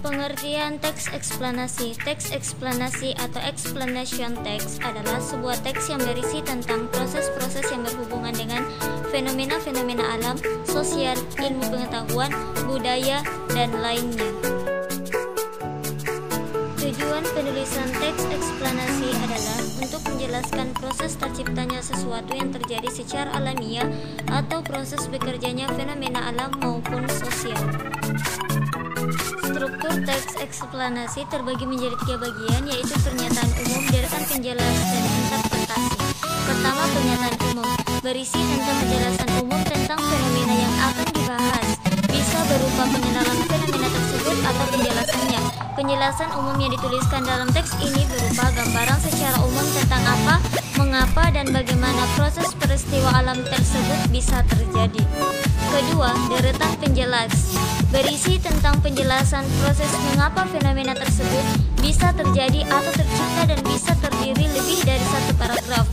Pengertian teks eksplanasi. Teks eksplanasi atau explanation text adalah sebuah teks yang berisi tentang proses-proses yang berhubungan dengan fenomena-fenomena alam, sosial, ilmu pengetahuan, budaya, dan lainnya. Tujuan penulisan teks eksplanasi adalah untuk menjelaskan proses terciptanya sesuatu yang terjadi secara alamiah atau proses bekerjanya fenomena alam maupun sosial. Struktur teks eksplanasi terbagi menjadi 3 bagian, yaitu pernyataan umum, deretan penjelas, dan interpretasi. Pertama, pernyataan umum berisi tentang penjelasan umum tentang fenomena yang akan dibahas. Bisa berupa pengenalan fenomena tersebut atau penjelasannya. Penjelasan umum yang dituliskan dalam teks ini berupa gambaran secara umum tentang apa, mengapa, dan bagaimana proses peristiwa alam tersebut bisa terjadi. Kedua, deretan penjelas berisi tentang penjelasan proses mengapa fenomena tersebut bisa terjadi atau tercipta dan bisa terdiri lebih dari satu paragraf.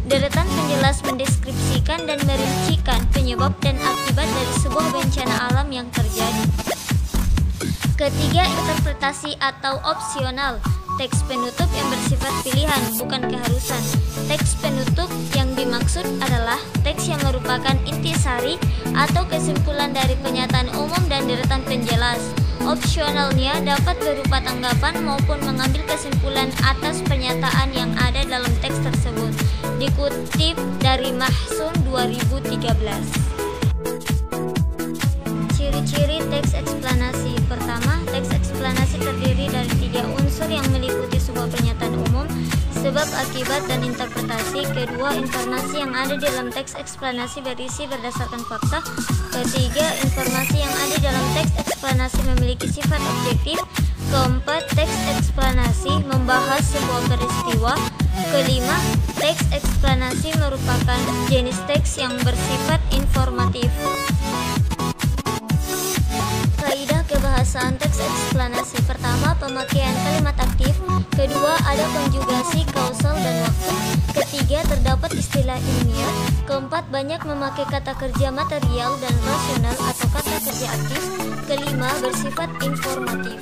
Deretan penjelas mendeskripsikan dan merincikan penyebab dan akibat dari sebuah bencana alam yang terjadi. Ketiga, interpretasi atau opsional. Teks penutup yang bersifat pilihan, bukan keharusan. Teks penutup yang dimaksud adalah teks yang merupakan intisari atau kesimpulan dari pernyataan umum dan deretan penjelas. Opsionalnya dapat berupa tanggapan maupun mengambil kesimpulan atas pernyataan yang ada dalam teks tersebut. Dikutip dari Mahsun 2013. Ciri-ciri teks eksplanasi. Pertama, teks eksplanasi terdiri dari 3 unsur yang meliputi sebuah pernyataan umum, sebab, akibat, dan interpretasi. Kedua, informasi yang ada dalam teks eksplanasi berisi berdasarkan fakta. Ketiga, informasi yang ada dalam teks eksplanasi memiliki sifat objektif. Keempat, teks eksplanasi membahas sebuah peristiwa. Kelima, teks eksplanasi merupakan jenis teks yang bersifat informatif. Kaidah kebahasaan teks eksplanasi. Pertama, pemakaian kalimat aktif. Kedua, ada konjugasi kausal dan waktu. Ketiga, terdapat istilah ilmiah. Keempat, banyak memakai kata kerja material dan rasional atau kata kerja aktif. Kelima, bersifat informatif.